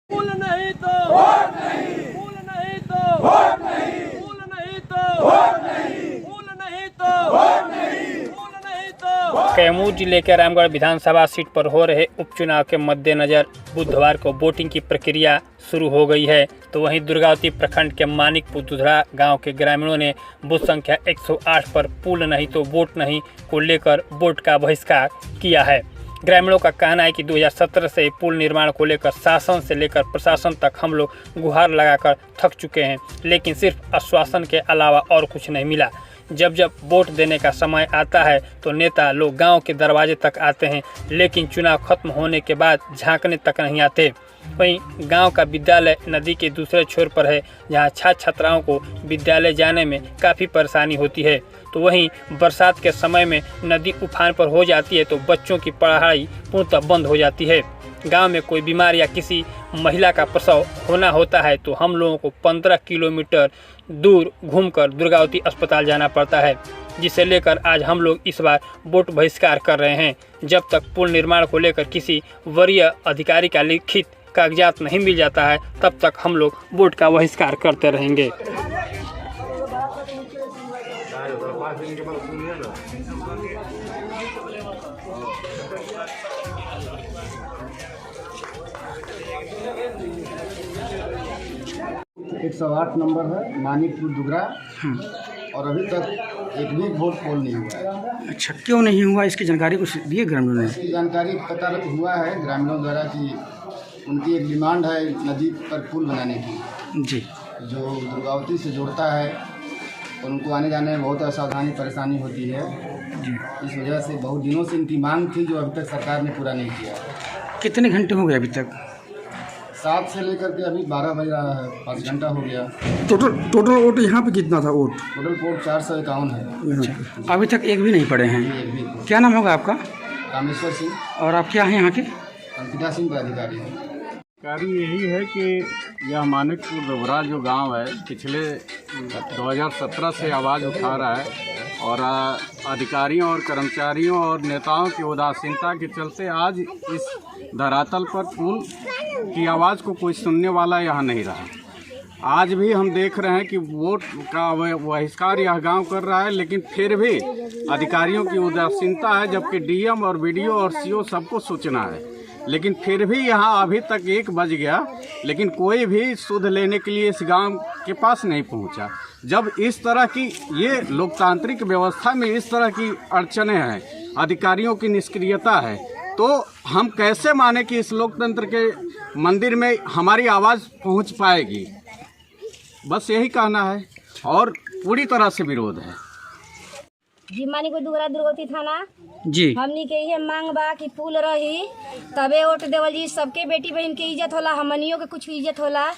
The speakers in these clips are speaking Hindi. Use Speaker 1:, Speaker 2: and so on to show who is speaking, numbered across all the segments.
Speaker 1: फूल नहीं तो वोट नहीं, फूल नहीं तो वोट नहीं, फूल नहीं तो वोट नहीं, फूल नहीं तो वोट नहीं, फूल नहीं तो।
Speaker 2: कैमूर जिले के रामगढ़ विधानसभा सीट पर हो रहे उपचुनाव के मद्देनजर बुधवार को वोटिंग की प्रक्रिया शुरू हो गई है। तो वहीं दुर्गावती प्रखंड के मानिकपुर दुधरा गांव के ग्रामीणों ने बूथ संख्या 108 पर फूल नहीं तो वोट नहीं को लेकर वोट का बहिष्कार किया है। ग्रामीणों का कहना है कि 2017 से पुल निर्माण को लेकर शासन से लेकर प्रशासन तक हम लोग गुहार लगाकर थक चुके हैं, लेकिन सिर्फ आश्वासन के अलावा और कुछ नहीं मिला। जब जब वोट देने का समय आता है तो नेता लोग गांव के दरवाजे तक आते हैं, लेकिन चुनाव खत्म होने के बाद झांकने तक नहीं आते। वहीं गांव का विद्यालय नदी के दूसरे छोर पर है, जहां छात्र छात्राओं को विद्यालय जाने में काफ़ी परेशानी होती है। तो वहीं बरसात के समय में नदी उफान पर हो जाती है तो बच्चों की पढ़ाई पूर्णतः बंद हो जाती है। गांव में कोई बीमार या किसी महिला का प्रसव होना होता है तो हम लोगों को 15 किलोमीटर दूर घूमकर दुर्गावती अस्पताल जाना पड़ता है, जिसे लेकर आज हम लोग इस बार वोट बहिष्कार कर रहे हैं। जब तक पुल निर्माण को लेकर किसी वरीय अधिकारी का लिखित कागजात नहीं मिल जाता है, तब तक हम लोग वोट का बहिष्कार करते रहेंगे।
Speaker 3: 108 नंबर है मानिकपुर दुगरा, और अभी तक एक भी वोट पोल नहीं हुआ है।
Speaker 4: अच्छा, क्यों नहीं हुआ, इसकी जानकारी कुछ दिए ग्रामीणों ने?
Speaker 3: इसकी जानकारी पता हुआ है ग्रामीणों द्वारा कि उनकी एक डिमांड है नदी पर पुल बनाने की,
Speaker 4: जी,
Speaker 3: जो दुर्गावती से जोड़ता है। उनको आने जाने में बहुत असावधानी परेशानी होती है
Speaker 4: जी।
Speaker 3: इस वजह से बहुत दिनों से इनकी मांग थी, जो अभी तक सरकार ने पूरा नहीं किया।
Speaker 4: कितने घंटे हो गए अभी तक?
Speaker 3: 7 से लेकर के अभी 12 बज रहा है, 5 घंटा हो गया।
Speaker 4: टोटल वोट यहाँ पे कितना था वोट?
Speaker 3: टोटल वोट 451 है।
Speaker 4: अच्छा, अभी तक एक भी नहीं पड़े हैं।
Speaker 3: एक भी।
Speaker 4: क्या नाम होगा आपका?
Speaker 3: रामेश्वर सिंह।
Speaker 4: और आप क्या हैं यहाँ के?
Speaker 3: अंकिता सिंह का अधिकारी है।
Speaker 5: कार्य यही है कि यह मानिकपुर दुबरा जो गांव है, पिछले 2017 से आवाज़ उठा रहा है, और अधिकारियों और कर्मचारियों और नेताओं की उदासीनता के चलते आज इस धरातल पर पुल की आवाज़ को कोई सुनने वाला यहाँ नहीं रहा। आज भी हम देख रहे हैं कि वोट का बहिष्कार यह गांव कर रहा है, लेकिन फिर भी अधिकारियों की उदासीनता है, जबकि डीएम और बीडीओ और सीओ सबको सूचना है, लेकिन फिर भी यहाँ अभी तक 1 बज गया, लेकिन कोई भी सुध लेने के लिए इस गांव के पास नहीं पहुंचा। जब इस तरह की ये लोकतांत्रिक व्यवस्था में इस तरह की अड़चनें हैं, अधिकारियों की निष्क्रियता है, तो हम कैसे माने कि इस लोकतंत्र के मंदिर में हमारी आवाज़ पहुंच पाएगी। बस यही कहना है, और पूरी तरह से विरोध है।
Speaker 6: जी, मानिकपुर दुगरा दुर्गावती थाना
Speaker 4: जी।
Speaker 6: हमनी के ये मांग बा कि पुल रही तबे वोट देवल जी। सबके बेटी बहन के इज्जत होला, हमनियों के कुछ इज्जत होला।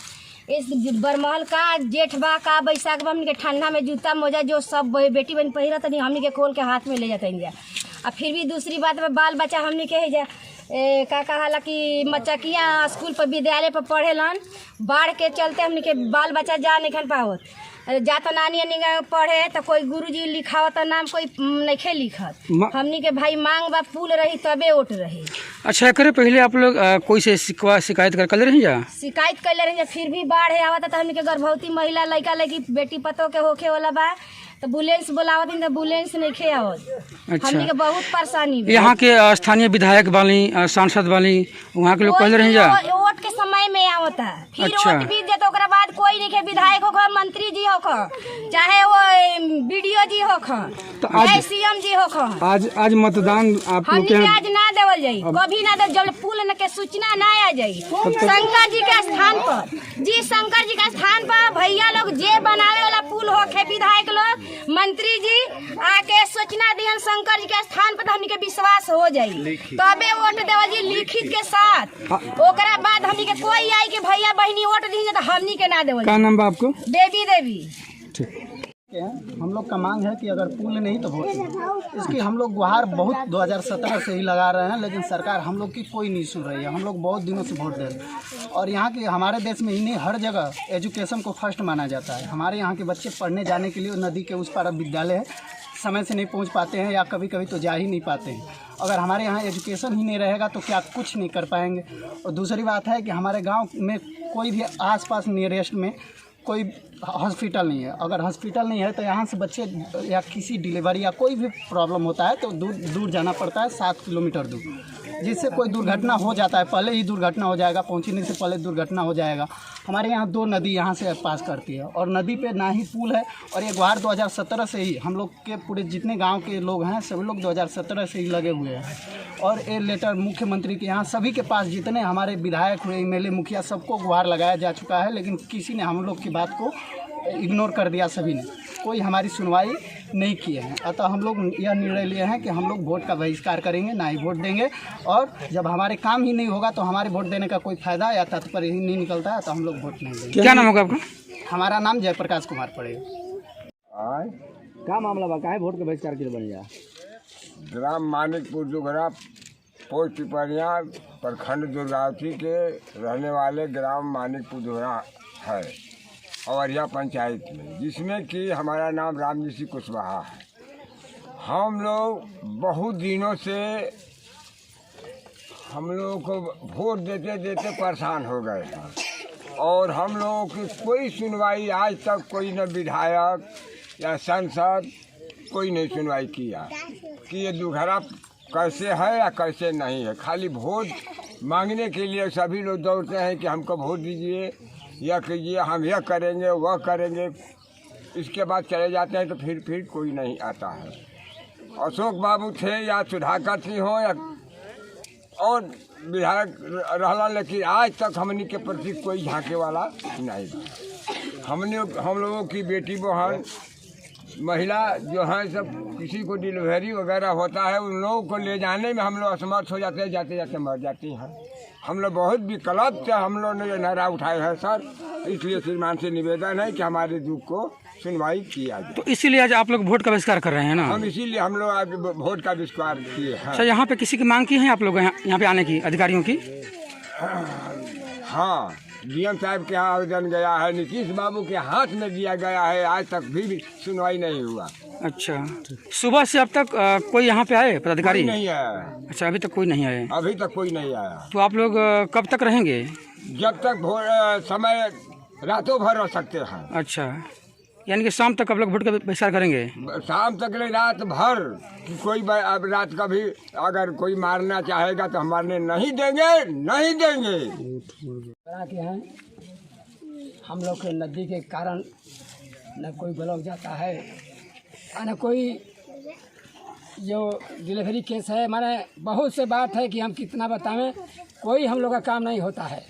Speaker 6: इस बरमहल का जेठ बा का बैसाख बा, हमनी के ठंडा में जूता मोजा जो सब बेटी बहन पहिरत नहीं, हमनी के खोल के हाथ में ले जाते हैं। और फिर भी दूसरी बात में बाल बच्चा हमनी के है का कहाला कि मचकिया स्कूल पर विद्यालय पर पढ़ेलन, बाढ़ के चलते हमनी के बाल बच्चा जा नहीं पावत। जाता नानी पढ़े तो कोई गुरुजी लिखावत नाम, कोई नहीं लिखत। हमनी के भाई मांग बा पुल रही तबे वोट रही।
Speaker 4: अच्छा, करे पहले आप लोग कोई से शिकायत कर रही जा?
Speaker 6: शिकायत कर रही, फिर भी बाढ़ है आवता तो हमनी के गर्भवती महिला लड़का लड़की बेटी पतो के होखे वाला बा, तो एम्बुलेंस बुलावत तो एम्बुलेंस नहीं खे आवत।
Speaker 4: अच्छा।
Speaker 6: हमनी के बहुत परेशानी।
Speaker 4: यहाँ के स्थानीय विधायक वाली, सांसद वाली, वहाँ के लोग कहले रही जा?
Speaker 6: वोट के समय में आवता, फिर
Speaker 4: अच्छा।
Speaker 6: वोट बीत जाता, ओकरा बाद कोई नहीं के विधायक होखा, मंत्री जी होखा, चाहे वो बीडीओ जी होखा, चाहे सीएम जी होखा।
Speaker 4: आज मतदान आप
Speaker 6: हमनी के आज ना देवल जाई, कभी ना दे, जब पुल के सूचना ना आ जाई। शंकर जी के स्थान पर जी, शंकर जी के स्थान पर भैया लोग जे बनावे वाला पुल होखे, विधायक लोग, मंत्री जी आके सूचना दिहन शंकर जी के स्थान पर, हमनी के विश्वास हो जाई, तबे वोट देवल जी लिखित के साथ। ओकरा बाद हमनी के कोई आई कि भैया बहनी वोट दी तो हमनी के ना देवल।
Speaker 4: क्या नाम बा आपको?
Speaker 6: देवी।
Speaker 7: हम लोग का मांग है कि अगर पुल नहीं तो वोट। इसकी हम लोग गुहार बहुत 2017 से ही लगा रहे हैं, लेकिन सरकार हम लोग की कोई नहीं सुन रही है। हम लोग बहुत दिनों से वोट दे रहे हैं, और यहाँ के हमारे देश में इन्हें हर जगह एजुकेशन को फर्स्ट माना जाता है। हमारे यहाँ के बच्चे पढ़ने जाने के लिए नदी के उस पार विद्यालय है, समय से नहीं पहुंच पाते हैं या कभी कभी तो जा ही नहीं पाते हैं। अगर हमारे यहाँ एजुकेशन ही नहीं रहेगा तो क्या कुछ नहीं कर पाएंगे। और दूसरी बात है कि हमारे गांव में कोई भी आसपास नियरेस्ट में कोई हॉस्पिटल नहीं है। अगर हॉस्पिटल नहीं है तो यहाँ से बच्चे या किसी डिलीवरी या कोई भी प्रॉब्लम होता है तो दूर जाना पड़ता है, 7 किलोमीटर दूर, जिससे कोई दुर्घटना हो जाता है, पहले ही दुर्घटना हो जाएगा, पहुँचने से पहले दुर्घटना हो जाएगा। हमारे यहाँ 2 नदी यहाँ से पास करती है और नदी पे ना ही पुल है। और ये गुहार 2017 से ही हम लोग के पूरे जितने गांव के लोग हैं सभी लोग 2017 से ही लगे हुए हैं। और ये लेटर मुख्यमंत्री के यहाँ सभी के पास, जितने हमारे विधायक हुए, MLA, मुखिया, सबको गुहार लगाया जा चुका है, लेकिन किसी ने हम लोग की बात को इग्नोर कर दिया। सभी ने कोई हमारी सुनवाई नहीं किए हैं। अतः हम लोग यह निर्णय लिए हैं कि हम लोग वोट का बहिष्कार करेंगे, ना ही वोट देंगे। और जब हमारे काम ही नहीं होगा तो हमारे वोट देने का कोई फायदा या तात्पर्य ही नहीं निकलता है, तो हम लोग वोट नहीं देंगे।
Speaker 4: क्या नाम होगा आपका?
Speaker 7: हमारा नाम जयप्रकाश कुमार पड़ेगा।
Speaker 8: क्या मामला बा? काहे वोट के बहिष्कार के बन जा?
Speaker 9: ग्राम मानिकपुर दुगरा पोस्ट पिपरिया प्रखंड दुर्गावती के रहने वाले ग्राम मानिकपुर दुगरा है औरिया पंचायत में, जिसमें कि हमारा नाम रामजी सिंह कुशवाहा है। हम लोग बहुत दिनों से हम लोगों को वोट देते देते परेशान हो गए हैं और हम लोगों की कोई सुनवाई आज तक कोई न विधायक या सांसद कोई नहीं सुनवाई किया कि ये दुघरा कैसे है या कैसे नहीं है। खाली वोट मांगने के लिए सभी लोग दौड़ते हैं कि हमको वोट दीजिए या कीजिए, हम यह करेंगे वह करेंगे। इसके बाद चले जाते हैं तो फिर कोई नहीं आता है। अशोक बाबू थे या सुधाकर सिंह हो या और विधायक रहला, लेकिन आज तक हमनी के प्रति कोई झांके वाला नहीं। हम लोगों की बेटी बहन महिला जो है सब किसी को डिलीवरी वगैरह होता है, उन लोगों को ले जाने में हम लोग असमर्थ हो जाते हैं, जाते जाते मर जाती हैं। हम लोग बहुत विकल्प से हम लोग ने नारा उठाए हैं सर। इसलिए श्रीमान से निवेदन है कि हमारे दुख को सुनवाई किया जाए।
Speaker 4: तो इसीलिए आज आप लोग वोट का बहिष्कार कर रहे हैं ना?
Speaker 9: हम इसीलिए हम लोग आज वोट का बहिष्कार किए हैं।
Speaker 4: अच्छा, यहाँ पे किसी की मांग की है आप लोग यहाँ पे आने की, अधिकारियों की?
Speaker 9: हाँ, DM साहब के यहाँ आवेदन गया है, नीतीश बाबू के हाथ में दिया गया है, आज तक भी सुनवाई नहीं हुआ।
Speaker 4: अच्छा, सुबह से अब तक कोई यहाँ पे आए पदाधिकारी?
Speaker 9: नहीं आया।
Speaker 4: अच्छा, अभी तक कोई नहीं आए?
Speaker 9: अभी तक कोई नहीं आया।
Speaker 4: तो आप लोग कब तक रहेंगे?
Speaker 9: जब तक समय रातों भर रह सकते हैं।
Speaker 4: अच्छा, यानी कि शाम तक आप लोग वोट का बहिष्कार करेंगे?
Speaker 9: शाम तक ले, रात भर। कोई अब रात का भी अगर कोई मारना चाहेगा तो हम मारने नहीं देंगे, नहीं देंगे।
Speaker 8: के हैं हम लोग के नदी के कारण न कोई ब्लॉक जाता है न कोई जो डिलीवरी केस है, माने बहुत से बात है कि हम कितना बताएं, कोई हम लोग का काम नहीं होता है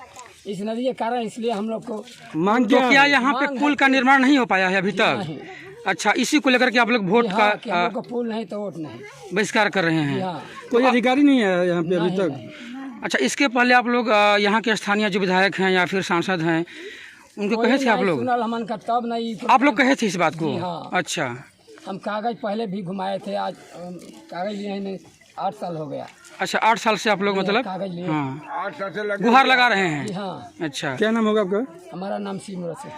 Speaker 8: इस नदी के कारण। इसलिए हम लोग को
Speaker 4: मांग तो क्या यहाँ पे पुल का निर्माण नहीं हो पाया है अभी तक? अच्छा, इसी को लेकर के आप लोग वोट का
Speaker 8: कि हम लोग को पुल नहीं तो वोट नहीं
Speaker 4: बहिष्कार कर रहे हैं?
Speaker 8: कोई अधिकारी नहीं है यहाँ पे अभी तक?
Speaker 4: अच्छा, इसके पहले आप लोग यहाँ के स्थानीय जो विधायक हैं या फिर सांसद हैं उनको कहे थे आप लोग?
Speaker 8: तब नहीं
Speaker 4: आप लोग कहे थे इस बात को? अच्छा,
Speaker 8: हम कागज पहले भी घुमाए थे, आज कागज लिए 8 साल हो गया।
Speaker 4: अच्छा, 8 साल से आप लोग मतलब
Speaker 8: कागज लिए,
Speaker 9: 8 साल से
Speaker 4: गुहार लगा रहे हैं?
Speaker 8: हाँ।
Speaker 4: अच्छा,
Speaker 8: क्या नाम होगा आपका? हमारा नाम सिमरत है।